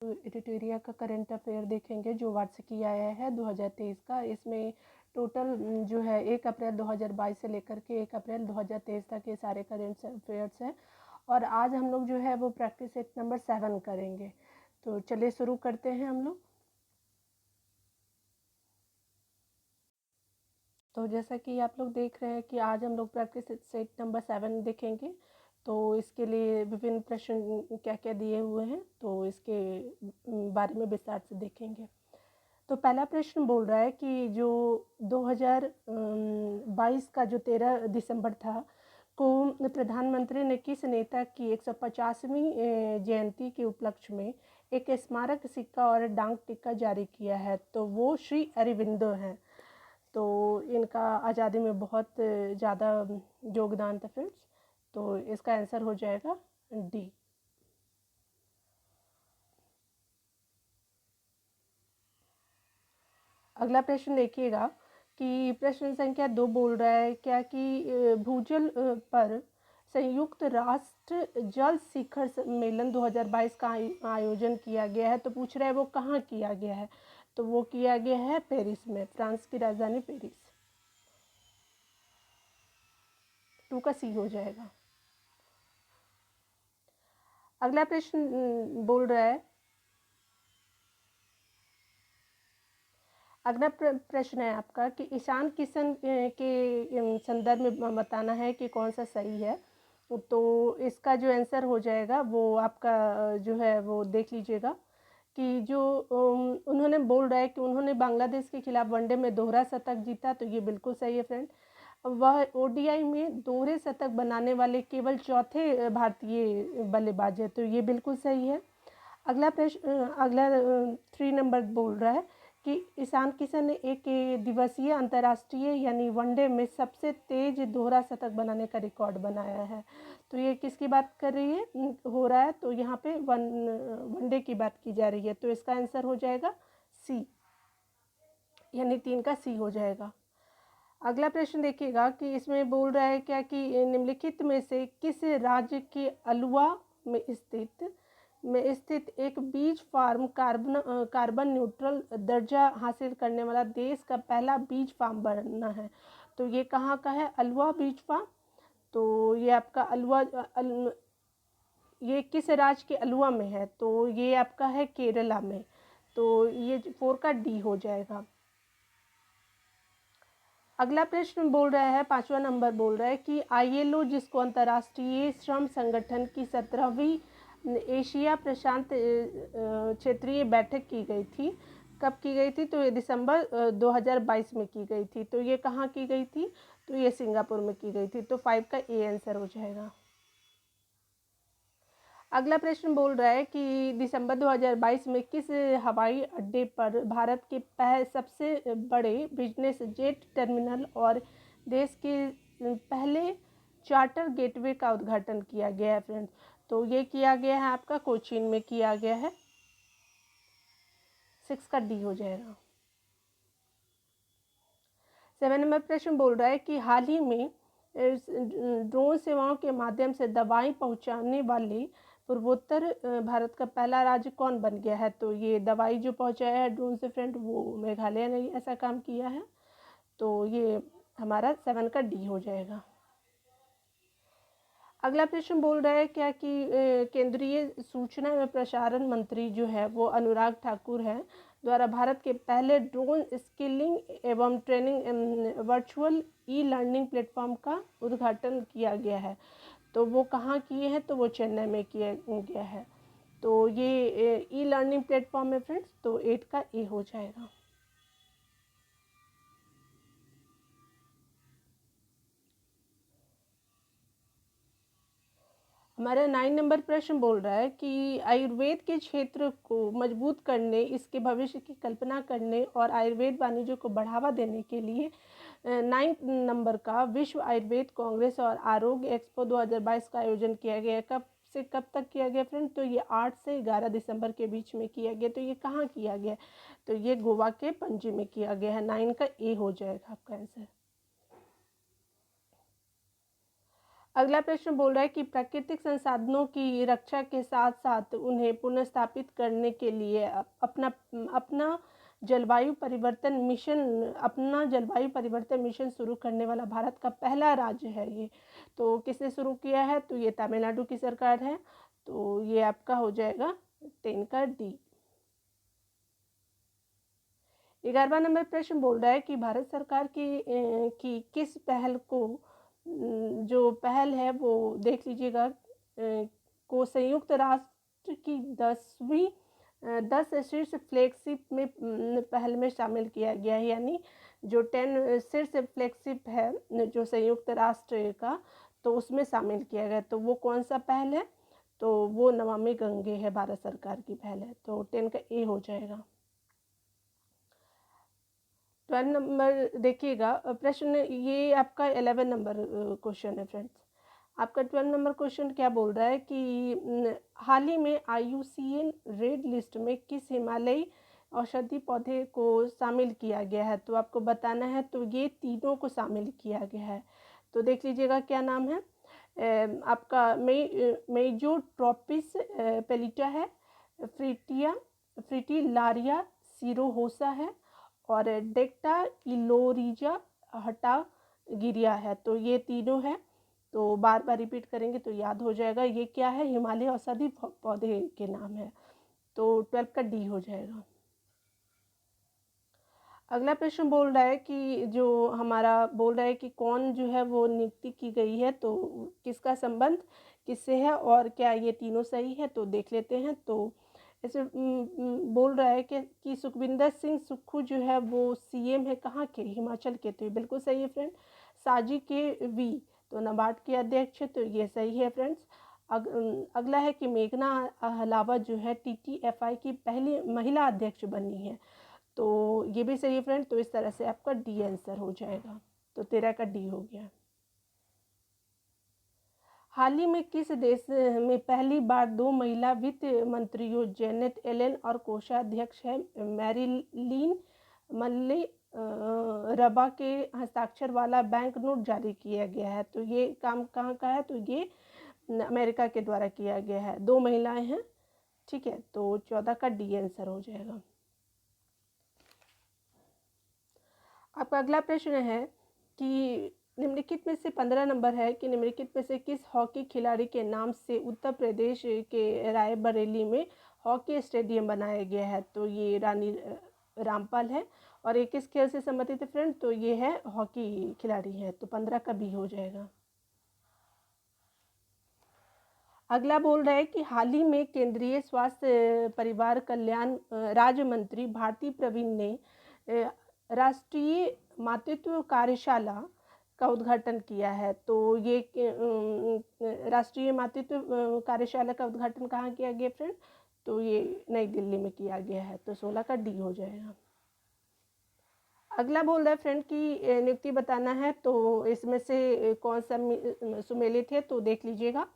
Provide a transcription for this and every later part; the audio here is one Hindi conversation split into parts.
एडिटोरिया का करंट अफेयर देखेंगे जो वार्षिकी आया है 2023 का। इसमें टोटल जो है 1 अप्रैल 2022 से लेकर के 1 अप्रैल 2023 तक ये सारे करंट अफेयर्स हैं। और आज हम लोग जो है वो प्रैक्टिस सेट नंबर 7 करेंगे। तो चलिए शुरू करते हैं हम लोग। तो जैसा कि आप लोग देख रहे हैं कि आज हम लोग प्रैक्टिस सेट नंबर 7 देखेंगे। तो इसके लिए विभिन्न प्रश्न क्या क्या दिए हुए हैं तो इसके बारे में विस्तार से देखेंगे। तो पहला प्रश्न बोल रहा है कि जो 2022 का जो 13 दिसंबर था को प्रधानमंत्री ने किस नेता की 150वीं जयंती के उपलक्ष्य में एक स्मारक सिक्का और डाक टिकट जारी किया है। तो वो श्री अरबिंदो हैं। तो इनका आज़ादी में बहुत ज़्यादा योगदान था फ्रेंड्स। तो इसका आंसर हो जाएगा डी। अगला प्रश्न देखिएगा कि प्रश्न संख्या 2 बोल रहा है क्या कि भूजल पर संयुक्त राष्ट्र जल शिखर सम्मेलन 2022 का आयोजन किया गया है। तो पूछ रहा है वो कहाँ किया गया है। तो वो किया गया है पेरिस में, फ्रांस की राजधानी पेरिस। 2 का सी हो जाएगा। अगला प्रश्न बोल रहा है, अगला प्रश्न है आपका कि ईशान किशन के संदर्भ में बताना है कि कौन सा सही है। तो इसका जो आंसर हो जाएगा वो आपका जो है वो देख लीजिएगा कि जो उन्होंने बोल रहा है कि उन्होंने बांग्लादेश के खिलाफ वनडे में दोहरा शतक जीता। तो ये बिल्कुल सही है फ्रेंड। वह ओडीआई में दोहरे शतक बनाने वाले केवल चौथे भारतीय बल्लेबाज है। तो ये बिल्कुल सही है। अगला प्रश्न, अगला 3 नंबर बोल रहा है कि ईशान किशन ने एक दिवसीय अंतर्राष्ट्रीय यानी वनडे में सबसे तेज दोहरा शतक बनाने का रिकॉर्ड बनाया है। तो ये किसकी बात कर रही है हो रहा है। तो यहाँ पे वनडे की बात की जा रही है। तो इसका आंसर हो जाएगा सी, यानी 3 का सी हो जाएगा। अगला प्रश्न देखिएगा कि इसमें बोल रहा है क्या कि निम्नलिखित में से किस राज्य के अलुवा में स्थित एक बीज फार्म कार्बन न्यूट्रल दर्जा हासिल करने वाला देश का पहला बीज फार्म बनना है। तो ये कहाँ का है, अलुवा बीज फार्म। तो ये आपका अलुवा ये किस राज्य के अलुवा में है। तो ये आपका है केरला में। तो ये 4 का डी हो जाएगा। अगला प्रश्न बोल रहा है, 5वां नंबर बोल रहा है कि आईएलओ जिसको अंतर्राष्ट्रीय श्रम संगठन की 17वीं एशिया प्रशांत क्षेत्रीय बैठक की गई थी, कब की गई थी। तो ये दिसंबर 2022 में की गई थी। तो ये कहाँ की गई थी। तो ये सिंगापुर में की गई थी। तो 5 का ए आंसर हो जाएगा। अगला प्रश्न बोल रहा है कि दिसंबर 2022 में किस हवाई अड्डे पर भारत के सबसे बड़े बिजनेस जेट टर्मिनल और देश के पहले चार्टर गेटवे का उद्घाटन किया गया है फ्रेंड्स। तो ये किया गया है आपका कोचीन में किया गया है। 6 का डी हो जाएगा। 7 नंबर प्रश्न बोल रहा है कि हाल ही में ड्रोन सेवाओं के माध्यम से दवाई पहुंचाने वाले पूर्वोत्तर भारत का पहला राज्य कौन बन गया है। तो ये दवाई जो पहुंचाया है ड्रोन से फ्रेंड वो मेघालय ने ऐसा काम किया है। तो ये हमारा 7 का डी हो जाएगा। अगला प्रश्न बोल रहा है क्या कि केंद्रीय सूचना एवं प्रसारण मंत्री जो है वो अनुराग ठाकुर हैं द्वारा भारत के पहले ड्रोन स्किलिंग एवं training virtual e learning platform का उद्घाटन किया गया है। तो वो कहाँ किए हैं। तो वो चेन्नई में किया गया है। तो ये ई लर्निंग प्लेटफॉर्म है फ्रेंड्स। तो 8 का ए हो जाएगा। हमारा 9 नंबर प्रश्न बोल रहा है कि आयुर्वेद के क्षेत्र को मजबूत करने, इसके भविष्य की कल्पना करने और आयुर्वेद वाणिज्य को बढ़ावा देने के लिए 9 नंबर का विश्व आयुर्वेद कांग्रेस और आरोग्य एक्सपो 2022 का आयोजन किया गया। कब से कब तक किया गया फ्रेंड। तो ये 8 से 11 दिसंबर के बीच में किया गया। तो ये कहाँ किया गया। तो ये गोवा के पणजी में किया गया है। 9 का ए हो जाएगा आपका आंसर। अगला प्रश्न बोल रहा है कि प्राकृतिक संसाधनों की रक्षा के साथ साथ उन्हें पुनर्स्थापित करने के लिए अपना जलवायु परिवर्तन मिशन शुरू करने वाला भारत का पहला राज्य है ये। तो किसने शुरू किया है? तो ये तमिलनाडु की सरकार है। तो ये आपका हो जाएगा 10 का डी। 11वां नंबर प्रश्न बोल रहा है कि भारत सरकार की किस पहल को, जो पहल है वो देख लीजिएगा, को संयुक्त राष्ट्र की 10 शीर्ष फ्लैगशिप में पहल में शामिल किया गया है। यानी जो 10 शीर्ष फ्लैगशिप है जो संयुक्त राष्ट्र का, तो उसमें शामिल किया गया। तो वो कौन सा पहल है? तो वो नमामि गंगे है, भारत सरकार की पहल है। तो 10 का ए हो जाएगा। 12 नंबर देखिएगा प्रश्न, ये आपका 11 नंबर क्वेश्चन है फ्रेंड्स। आपका 12 नंबर क्वेश्चन क्या बोल रहा है कि हाल ही में IUCN रेड लिस्ट में किस हिमालयी औषधि पौधे को शामिल किया गया है? तो आपको बताना है। तो ये तीनों को शामिल किया गया है। तो देख लीजिएगा क्या नाम है। आपका मेजोट्रोपिस पेलिटा है, फ्रिटिलारिया सिरोहोसा है, और डेक्टा इलोरिजा हटागिरिया है। तो ये तीनों है। तो बार बार रिपीट करेंगे तो याद हो जाएगा। ये क्या है? हिमालय औषधि पौधे के नाम है। तो 12 का डी हो जाएगा। अगला प्रश्न बोल रहा है कि जो हमारा बोल रहा है कि कौन जो है वो नियुक्ति की गई है, तो किसका संबंध किससे है और क्या ये तीनों सही है? तो देख लेते हैं। तो ऐसे बोल रहा है कि सुखविंदर सिंह सुक्खू जो है वो CM है कहाँ के? हिमाचल के। तो ये बिल्कुल सही है फ्रेंड। साजी के वी तो नाबार्ड के अध्यक्ष है। तो ये सही है फ्रेंड्स। अगला है कि मेघना हलावत जो है TTFI की पहली महिला अध्यक्ष बनी है। तो ये भी सही है फ्रेंड। तो इस तरह से आपका डी आंसर हो जाएगा। तो 13 का डी हो गया। हाल ही में किस देश में पहली बार 2 महिला वित्त मंत्रियों जेनेट एलन और कोषाध्यक्ष है मैरिलीन मल्ले रबा के हस्ताक्षर वाला बैंक नोट जारी किया गया है? तो ये काम कहाँ का है? तो ये अमेरिका के द्वारा किया गया है। 2 महिलाएं हैं। ठीक है। तो 14 का डी आंसर हो जाएगा। आपका अगला प्रश्न है कि निम्नलिखित में से 15 नंबर है कि निम्नलिखित में से किस हॉकी खिलाड़ी के नाम से उत्तर प्रदेश के रायबरेली में हॉकी स्टेडियम बनाया गया है? तो ये रानी रामपाल है। और ये किस खेल से संबंधित है फ्रेंड? तो ये है हॉकी खिलाड़ी है। तो 15 का बी हो जाएगा। अगला बोल रहा है कि हाल ही में केंद्रीय स्वास्थ्य परिवार कल्याण राज्य मंत्री भारती प्रवीण ने राष्ट्रीय मातृत्व कार्यशाला का उद्घाटन किया है। तो ये राष्ट्रीय मातृत्व कार्यशाला का उद्घाटन कहाँ किया गया फ्रेंड? तो ये नई दिल्ली में किया गया है। तो 16 का डी हो जाएगा। अगला बोल रहा है फ्रेंड की नियुक्ति बताना है। तो इसमें से कौन सा सुमेलित है? तो देख लीजिएगा।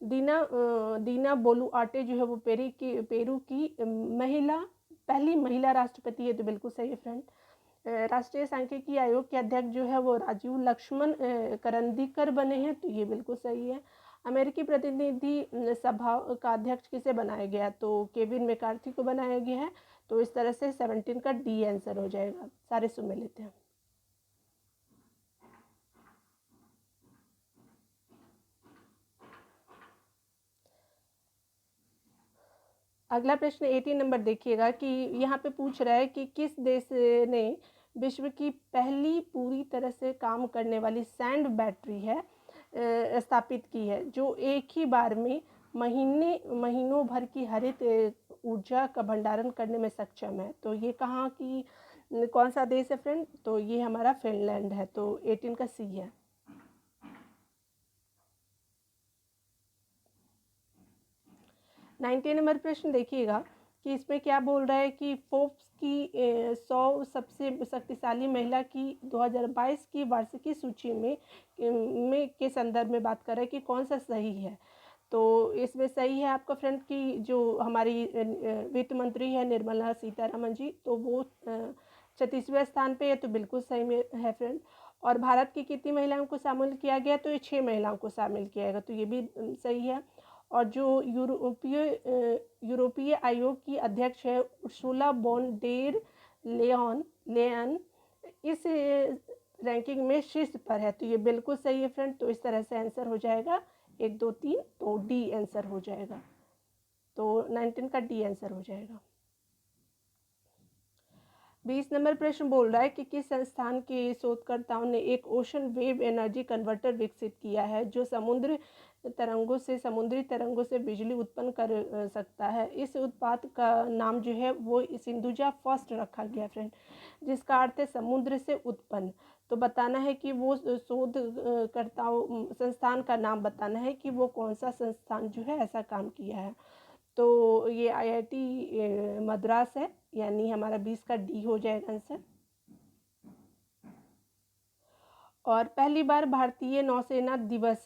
दीना बोलुआर्टे जो है वो पेरू की पहली महिला राष्ट्रपति है। तो बिल्कुल सही है फ्रेंड। राष्ट्रीय सांख्यिकी आयोग के अध्यक्ष जो है वो राजीव लक्ष्मण करंदीकर बने हैं। तो ये बिल्कुल सही है। अमेरिकी प्रतिनिधि सभा का अध्यक्ष किसे बनाया गया? तो केविन मैकार्थी को बनाया गया है। तो इस तरह से 17 का डी आंसर हो जाएगा। सारे सुन लेते हैं। अगला प्रश्न 18 नंबर देखिएगा कि यहाँ पे पूछ रहा है कि किस देश ने विश्व की पहली पूरी तरह से काम करने वाली सैंड बैटरी है स्थापित की है, जो एक ही बार में महीनों भर की हरित ऊर्जा का भंडारण करने में सक्षम है? तो ये कहाँ की कौन सा देश है फ्रेंड? तो ये हमारा फिनलैंड है। तो 18 का सी है। 19 नंबर प्रश्न देखिएगा कि इसमें क्या बोल रहा है कि फोर्ब्स की 100 सबसे शक्तिशाली महिला की 2022 की वार्षिकी सूची में के संदर्भ में बात कर रहा है कि कौन सा सही है? तो इसमें सही है आपका फ्रेंड की जो हमारी वित्त मंत्री है निर्मला सीतारमण जी, तो वो 36वें स्थान पे है। तो बिल्कुल सही में है फ्रेंड। और भारत की कितनी महिलाओं को शामिल किया गया, तो ये 6 महिलाओं को शामिल किया गया, तो ये भी सही है। और जो यूरोपीय आयोग की अध्यक्ष है उर्सुला वॉन डेर लेयन इस रैंकिंग में शीर्ष पर है, तो ये बिल्कुल सही है फ्रेंड। तो इस तरह से आंसर हो जाएगा 1 2 3, तो डी आंसर हो जाएगा, तो 19 का डी आंसर हो जाएगा। 20 नंबर प्रश्न बोल रहा है कि किस संस्थान के शोधकर्ताओं ने एक ओशन वेव एनर्जी कन्वर्टर विकसित किया है जो समुद्री तरंगों से बिजली उत्पन्न कर सकता है। इस उत्पाद का नाम जो है वो सिंधुजा फर्स्ट रखा गया फ्रेंड, जिसका अर्थ है समुद्र से उत्पन्न। तो बताना है कि वो शोधकर्ताओं संस्थान का नाम बताना है कि वो कौन सा संस्थान जो है ऐसा काम किया है। तो ये IIT मद्रास है, यानी हमारा 20 का डी हो जाएगा आंसर। और पहली बार भारतीय नौसेना दिवस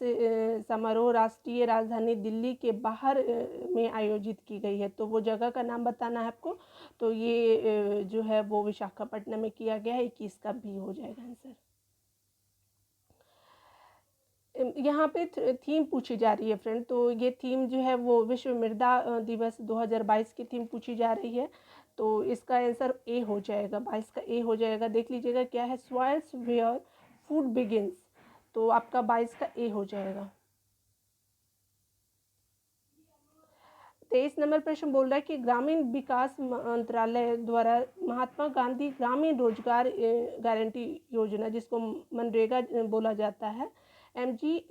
समारोह राष्ट्रीय राजधानी दिल्ली के बाहर में आयोजित की गई है, तो वो जगह का नाम बताना है आपको। तो ये जो है वो विशाखापट्टनम में किया गया है, 21 का बी हो जाएगा आंसर। यहाँ पे थीम पूछी जा रही है फ्रेंड, तो ये थीम जो है वो विश्व मृदा दिवस 2022 की थीम पूछी जा रही है, तो इसका आंसर ए हो जाएगा, 22 का ए हो जाएगा। देख लीजिएगा क्या है, सॉइल्स वेयर फूड बिगिंस, तो आपका 22 का ए हो जाएगा। 23 नंबर प्रश्न बोल रहा है कि ग्रामीण विकास मंत्रालय द्वारा महात्मा गांधी ग्रामीण रोजगार गारंटी योजना, जिसको मनरेगा बोला जाता है, MGREGA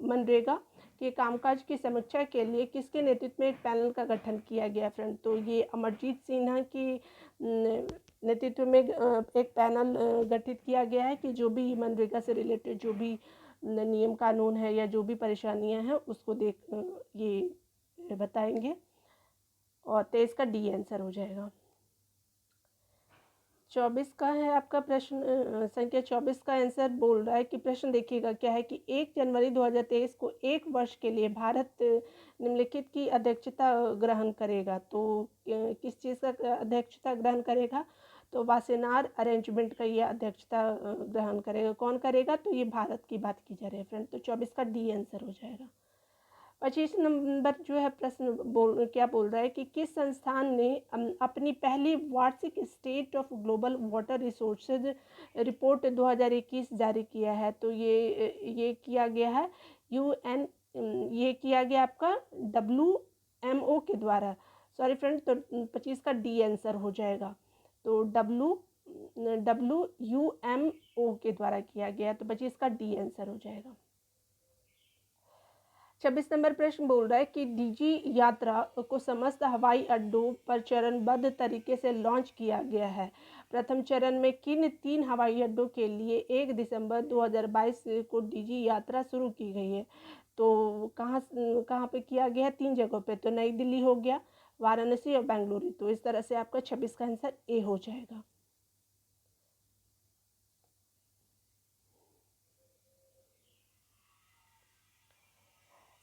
मनरेगा के कामकाज की समीक्षा के लिए किसके नेतृत्व में एक पैनल का गठन किया गया फ्रेंड। तो ये अमरजीत सिन्हा की नेतृत्व में एक पैनल गठित किया गया है कि जो भी मनरेगा से रिलेटेड जो भी नियम कानून है या जो भी परेशानियां हैं उसको ये बताएंगे। और 23 का डी आंसर हो जाएगा। 24 का है आपका प्रश्न, संख्या 24 का आंसर बोल रहा है कि प्रश्न देखिएगा क्या है कि 1 जनवरी 2023 को 1 वर्ष के लिए भारत निम्नलिखित की अध्यक्षता ग्रहण करेगा। तो किस चीज़ का अध्यक्षता ग्रहण करेगा, तो वासेनार अरेंजमेंट का ये अध्यक्षता ग्रहण करेगा। कौन करेगा, तो ये भारत की बात की जा रही है फ्रेंड, तो 24 का डी आंसर हो जाएगा। 25 नंबर जो है प्रश्न क्या बोल रहा है कि किस संस्थान ने अपनी पहली वार्षिक state of global water resources report 2021 जारी किया है। तो ये किया गया है UN, ये किया गया आपका WMO के द्वारा, सॉरी फ्रेंड, तो 25 का डी आंसर हो जाएगा। तो WUMO के द्वारा किया गया, तो 25 का डी आंसर हो जाएगा। 26 नंबर प्रश्न बोल रहा है कि DG यात्रा को समस्त हवाई अड्डों पर चरणबद्ध तरीके से लॉन्च किया गया है। प्रथम चरण में किन 3 हवाई अड्डों के लिए 1 दिसंबर 2022 को DG यात्रा शुरू की गई है। तो कहाँ पे किया गया है, 3 जगहों पे, तो नई दिल्ली हो गया, वाराणसी और बेंगलुरु। तो इस तरह से आपका 26 का आंसर ए हो जाएगा।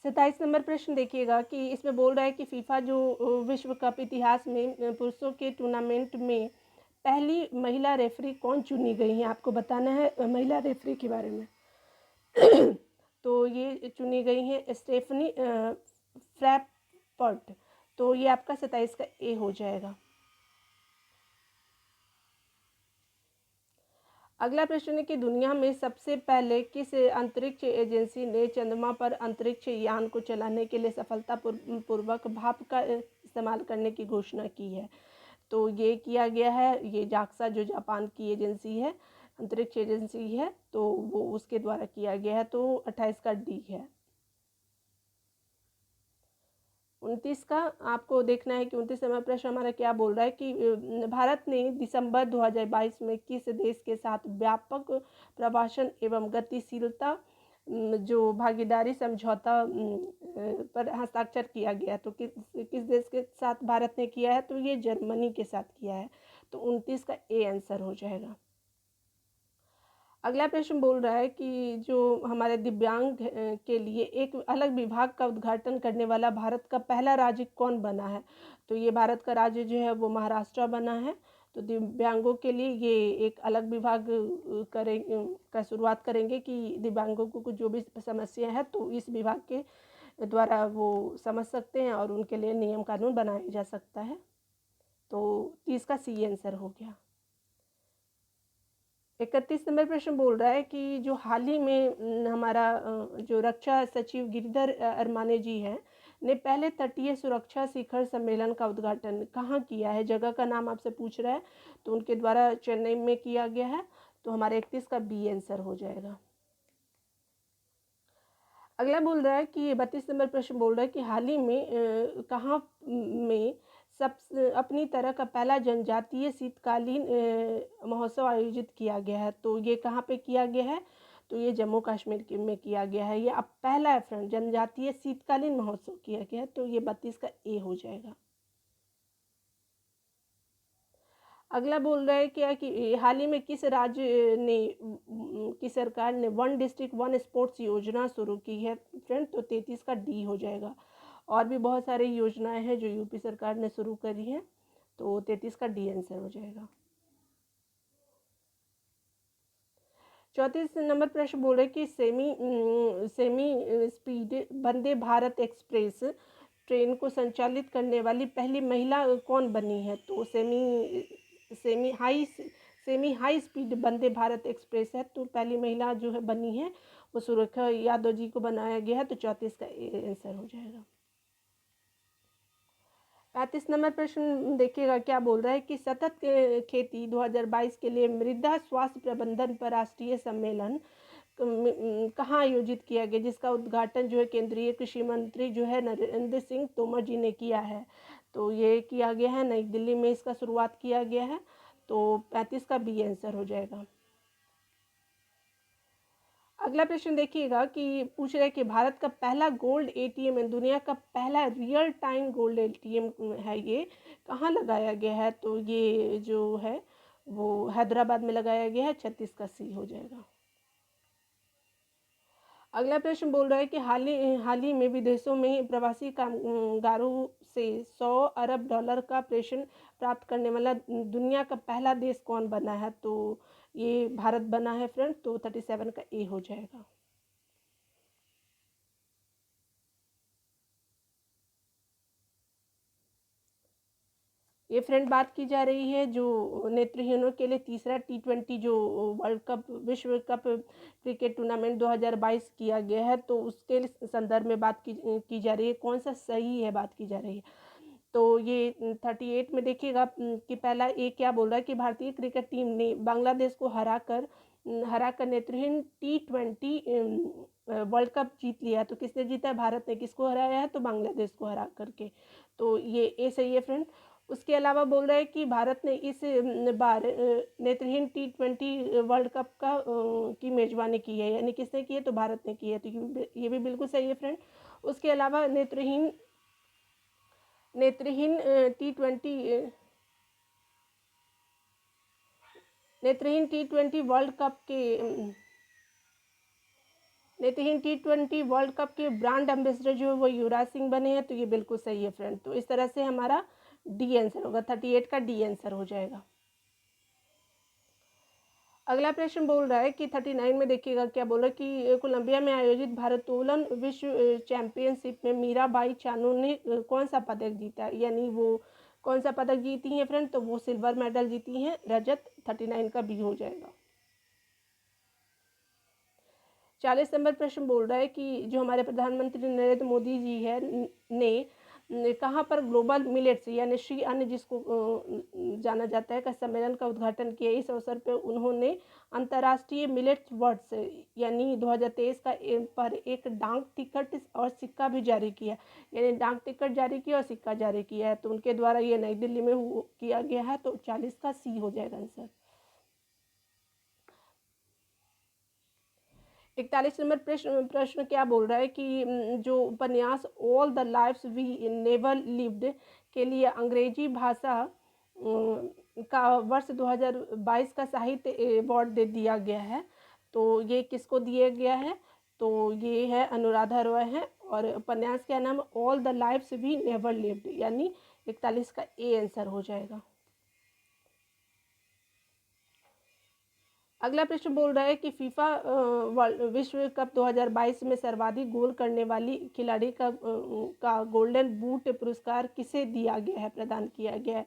27 नंबर प्रश्न देखिएगा कि इसमें बोल रहा है कि फीफा जो विश्व कप इतिहास में पुरुषों के टूर्नामेंट में पहली महिला रेफरी कौन चुनी गई है, आपको बताना है महिला रेफरी के बारे में। तो ये चुनी गई हैं स्टेफनी फ्रैपपर्ट, तो ये आपका 27 का ए हो जाएगा। अगला प्रश्न है कि दुनिया में सबसे पहले किस अंतरिक्ष एजेंसी ने चंद्रमा पर अंतरिक्ष यान को चलाने के लिए सफलतापूर्वक भाप का इस्तेमाल करने की घोषणा की है। तो ये किया गया है, ये जाक्सा जो जापान की एजेंसी है, अंतरिक्ष एजेंसी है, तो वो उसके द्वारा किया गया है, तो 28 का डी है। 29 का आपको देखना है कि 29 नंबर प्रश्न हमारा क्या बोल रहा है कि भारत ने दिसंबर 2022 में किस देश के साथ व्यापक प्रवासन एवं गतिशीलता जो भागीदारी समझौता पर हस्ताक्षर किया गया। तो किस देश के साथ भारत ने किया है, तो ये जर्मनी के साथ किया है, तो 29 का ए आंसर हो जाएगा। अगला प्रश्न बोल रहा है कि जो हमारे दिव्यांग के लिए एक अलग विभाग का उद्घाटन करने वाला भारत का पहला राज्य कौन बना है। तो ये भारत का राज्य जो है वो महाराष्ट्र बना है, तो दिव्यांगों के लिए ये एक अलग विभाग का शुरुआत करेंगे कि दिव्यांगों को जो भी समस्या है तो इस विभाग के द्वारा वो समझ सकते हैं और उनके लिए नियम कानून बनाया जा सकता है। तो 30 का सी आंसर हो गया। 31 नंबर प्रश्न बोल रहा है कि जो हाल ही में हमारा जो रक्षा सचिव गिरिधर अरमाने जी हैं ने पहले तटीय सुरक्षा शिखर सम्मेलन का उद्घाटन कहाँ किया है, जगह का नाम आपसे पूछ रहा है, तो उनके द्वारा चेन्नई में किया गया है। तो हमारे 31 का बी आंसर हो जाएगा। अगला बोल रहा है कि 32 नंबर प्रश्न बोल रहा है कि हाल ही में कहाँ में सब अपनी तरह का पहला जनजातीय शीतकालीन महोत्सव आयोजित किया गया है। तो ये कहाँ पे किया गया है, तो ये जम्मू कश्मीर में किया गया है। ये अब पहला है फ्रेंड, जनजातीय शीतकालीन महोत्सव किया गया है। तो ये 32 का ए हो जाएगा। अगला बोल रहा है क्या कि हाल ही में किस राज्य ने की सरकार ने वन डिस्ट्रिक्ट वन स्पोर्ट्स योजना शुरू की है फ्रेंड, तो 33 का डी हो जाएगा। और भी बहुत सारी योजनाएं हैं जो यूपी सरकार ने शुरू करी हैं, तो 33 का डी आंसर हो जाएगा। 34 नंबर प्रश्न बोल रहे कि semi speed Vande Bharat express train को संचालित करने वाली पहली महिला कौन बनी है, तो semi high speed Vande Bharat express है। तो पहली महिला जो है बनी है वो सुरेखा यादव जी को बनाया गया है। तो 34 का आंसर हो जाएगा। 35 नंबर प्रश्न देखिएगा क्या बोल रहा है कि सतत खेती 2022 के लिए मृदा स्वास्थ्य प्रबंधन पर राष्ट्रीय सम्मेलन कहाँ आयोजित किया गया, जिसका उद्घाटन जो है केंद्रीय कृषि मंत्री जो है नरेंद्र सिंह तोमर जी ने किया है। तो ये किया गया है नई दिल्ली में, इसका शुरुआत किया गया है। तो 35 का बी आंसर हो जाएगा। अगला प्रश्न देखिएगा कि पूछ रहे कि भारत का पहला गोल्ड एटीएम है, दुनिया का पहला रियल टाइम गोल्ड एटीएम है, ये कहाँ लगाया गया है, तो ये जो है वो हैदराबाद में लगाया गया है। 36 का सी हो जाएगा। अगला प्रश्न बोल रहा है कि हाल ही में विदेशों में प्रवासी कामगारों से 100 अरब डॉलर का प्रेषण प्राप्त करने वाला दुनिया का पहला देश कौन बना है, तो ये भारत बना है फ्रेंड। तो 37 का ए हो जाएगा। ये फ्रेंड बात की जा रही है जो नेत्रहीनों के लिए तीसरा T20 जो वर्ल्ड कप विश्व कप क्रिकेट टूर्नामेंट 2022 किया गया है, तो उसके संदर्भ में बात की जा रही है। कौन सा सही है बात की जा रही है, तो ये 38 में देखिएगा कि पहला ए क्या बोल रहा है कि भारतीय क्रिकेट टीम ने बांग्लादेश को हराकर नेत्रहीन T20 वर्ल्ड कप जीत लिया। तो किसने जीता है, भारत ने। किसको हराया है, तो बांग्लादेश को हरा करके। तो ये ए सही है फ्रेंड। उसके अलावा बोल रहे हैं कि भारत ने इस बार नेत्रहीन T20 वर्ल्ड कप का की मेजबानी की है, यानी किसने की है, तो भारत ने की है। तो ये भी बिल्कुल सही है फ्रेंड। उसके अलावा नेत्रहीन T20 नेत्रहीन T20 वर्ल्ड कप के नेत्रहीन T20 वर्ल्ड कप के ब्रांड एम्बेसडर जो है वो युवराज सिंह बने हैं। तो ये बिल्कुल सही है फ्रेंड। तो इस तरह से हमारा डी आंसर होगा, 38 का डी आंसर हो जाएगा। अगला प्रश्न बोल रहा है कि 39 में देखिएगा क्या बोल रहा है कि कोलंबिया में आयोजित भारोत्तोलन विश्व चैंपियनशिप में मीराबाई चानू ने कौन सा पदक जीता, यानी वो कौन सा पदक जीती हैं फ्रेंड, तो वो सिल्वर मेडल जीती हैं, रजत। 39 का बी हो जाएगा। 40 नंबर प्रश्न बोल रहा है कि जो हमारे प्रधानमंत्री नरेंद्र मोदी जी है ने कहाँ पर ग्लोबल मिलेट्स यानी श्री अन्न जिसको जाना जाता है का सम्मेलन का उद्घाटन किया। इस अवसर पर उन्होंने अंतर्राष्ट्रीय मिलेट्स वर्ड्स यानी 2023 का पर एक डाक टिकट और सिक्का भी जारी किया, यानी डाक टिकट जारी किया और सिक्का जारी किया है। तो उनके द्वारा ये नई दिल्ली में किया गया है। तो 40 का सी हो जाएगा आंसर। 41 नंबर प्रश्न क्या बोल रहा है कि जो उपन्यास all the lives we never lived के लिए अंग्रेजी भाषा का वर्ष 2022 का साहित्य अवार्ड दे दिया गया है। तो ये किसको दिया गया है, तो ये है अनुराधा रॉय है। और उपन्यास का नाम all the lives we never lived, यानी 41 का ए आंसर हो जाएगा। अगला प्रश्न बोल रहा है कि फीफा विश्व कप 2022 में सर्वाधिक गोल करने वाली खिलाड़ी का गोल्डन बूट पुरस्कार किसे दिया गया है, प्रदान किया गया है।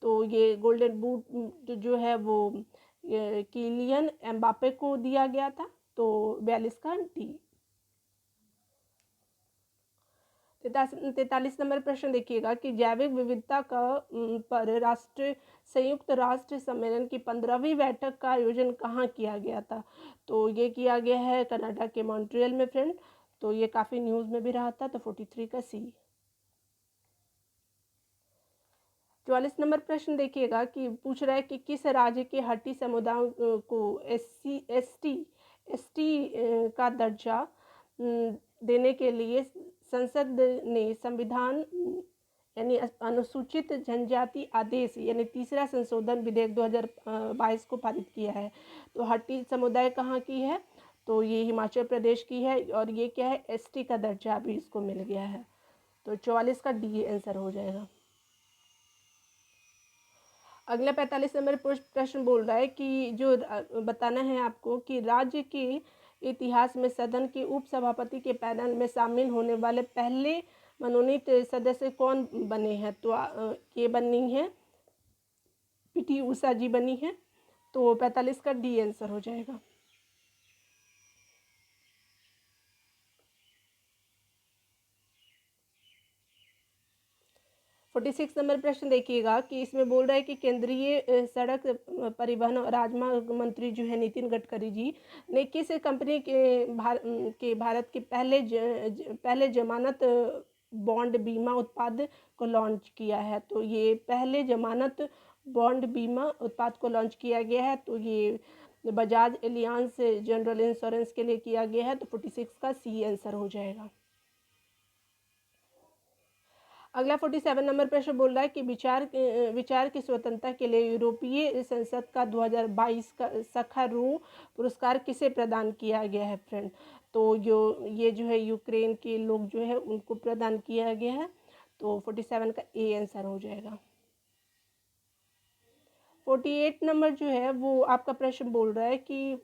तो ये गोल्डन बूट जो है वो किलियन एम्बापे को दिया गया था। तो 42 का डी। 43 नंबर प्रश्न देखिएगा कि जैविक विविधता का पर संयुक्त राष्ट्र सम्मेलन की 15वीं बैठक का आयोजन कहाँ किया गया था। तो ये किया गया है कनाडा के मॉन्ट्रियल में फ्रेंड। तो ये काफ़ी न्यूज़ में भी रहा था। तो 43 का सी। 44 नंबर प्रश्न देखिएगा कि पूछ रहा है कि किस राज्य के हट्टी समुदाय को एसटी का दर्जा देने के लिए संसद ने संविधान यानी अनुसूचित जनजाति आदेश यानी तीसरा संशोधन विधेयक 2022 को पारित किया है। तो हट्टी समुदाय कहाँ की है। तो ये हिमाचल प्रदेश की है और ये क्या है, एसटी का दर्जा अभी इसको मिल गया है। तो 44 का डी आंसर हो जाएगा। अगला 45 नंबर प्रश्न बोल रहा है कि जो बताना है आपको कि राज्य के इतिहास में सदन के उपसभापति के पैनल में शामिल होने वाले पहले मनोनीत सदस्य कौन बने हैं। तो ये बनी है पीटी उषा जी बनी है। तो 45 का डी आंसर हो जाएगा। 46 नंबर प्रश्न देखिएगा कि इसमें बोल रहा है कि केंद्रीय सड़क परिवहन और राजमार्ग मंत्री जो है नितिन गडकरी जी ने किस कंपनी के भारत के पहले जमानत बॉन्ड बीमा उत्पाद को लॉन्च किया है। तो ये पहले जमानत बॉन्ड बीमा उत्पाद को लॉन्च किया गया है। तो ये बजाज एलियांस जनरल इंश्योरेंस के लिए किया गया है। तो 46 का सी आंसर हो जाएगा। अगला 47 नंबर प्रश्न बोल रहा है कि विचार की स्वतंत्रता के लिए यूरोपीय संसद का 2022 का सखारोव पुरस्कार किसे प्रदान किया गया है फ्रेंड। तो ये जो है यूक्रेन के लोग जो है उनको प्रदान किया गया है। तो 47 का ए आंसर हो जाएगा। 48 नंबर जो है वो आपका प्रश्न बोल रहा है कि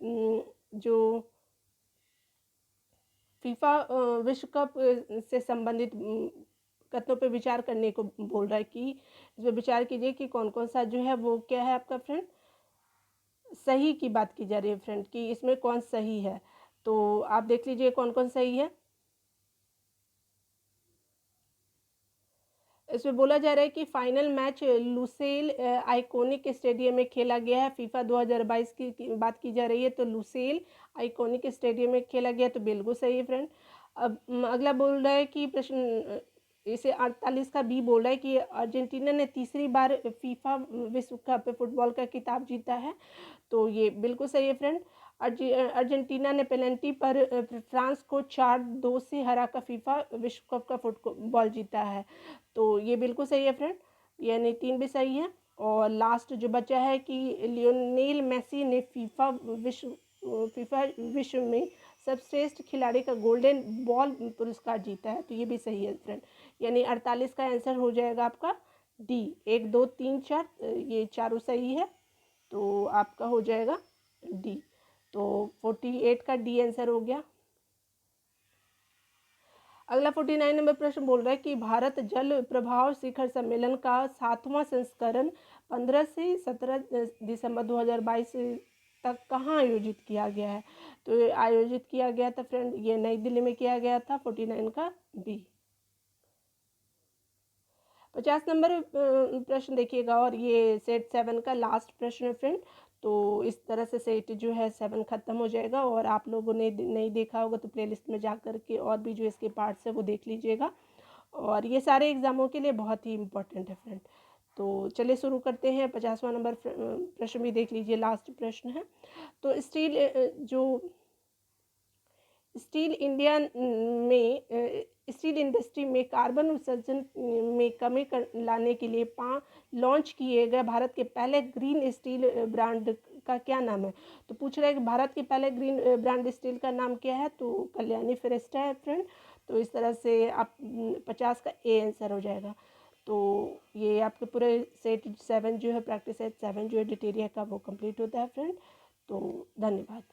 जो फीफा विश्व कप से संबंधित कथनों पे विचार करने को बोल रहा है कि इसमें विचार कीजिए कि कौन कौन सा जो है वो क्या है आपका फ्रेंड, सही की बात की जा रही है फ्रेंड कि इसमें कौन सही है। तो आप देख लीजिए कौन कौन सही है। इसमें बोला जा रहा है कि final match Lucille iconic stadium में खेला गया है। फीफा 2022 की बात की जा रही है। तो लुसेल आइकोनिक स्टेडियम में खेला गया। तो बिल्कुल सही है फ्रेंड। अब अगला बोल रहा है कि प्रश्न इसे 48 का बी बोल रहा है कि अर्जेंटीना ने तीसरी बार फीफा विश्व कप फुटबॉल का खिताब जीता है। तो ये बिल्कुल सही है फ्रेंड। अर्जेंटीना ने पेनल्टी पर फ्रांस को 4-2 से हरा कर फीफा विश्व कप का फुटबॉल जीता है। तो ये बिल्कुल सही है फ्रेंड, यानी 3 भी सही है। और लास्ट जो बचा है कि लियोनेल मेसी ने फीफा विश्व में सर्वश्रेष्ठ खिलाड़ी का गोल्डन बॉल पुरस्कार जीता है। तो ये भी सही है फ्रेंड, यानी 48 का आंसर हो जाएगा आपका डी। 1 2 3 4 ये चारों सही है। तो आपका हो जाएगा डी। तो 48 का डी आंसर हो गया। अगला 49 नंबर प्रश्न बोल रहा है कि भारत जल प्रभाव शिखर सम्मेलन का 7वां संस्करण 15 से 17 दिसंबर 2022 तक कहाँ आयोजित किया गया है। तो आयोजित किया गया था फ्रेंड, ये नई दिल्ली में किया गया था। 49 का बी। 50 नंबर प्रश्न देखिएगा और ये सेट 7 का लास्ट प्रश्न है फ्रेंड। तो इस तरह से सेट जो है 7 ख़त्म हो जाएगा। और आप लोगों ने नहीं देखा होगा तो प्लेलिस्ट में जा कर के और भी जो इसके पार्ट्स है वो देख लीजिएगा। और ये सारे एग्ज़ामों के लिए बहुत ही इम्पोर्टेंट है फ्रेंड। तो चलिए शुरू करते हैं। 50वां नंबर प्रश्न भी देख लीजिए, लास्ट प्रश्न है। तो स्टील इंडस्ट्री में कार्बन उत्सर्जन में कमी लाने के लिए लॉन्च किए गए भारत के पहले ग्रीन स्टील ब्रांड का क्या नाम है। तो पूछ रहा है कि भारत के पहले ग्रीन ब्रांड स्टील का नाम क्या है। तो कल्याणी फेरेस्टा है फ्रेंड। तो इस तरह से आप 50 का ए आंसर हो जाएगा। तो ये आपके पूरे सेट 7 जो है प्रैक्टिस सेट 7 जो है डिटेरिया का वो कंप्लीट होता है फ्रेंड। तो धन्यवाद।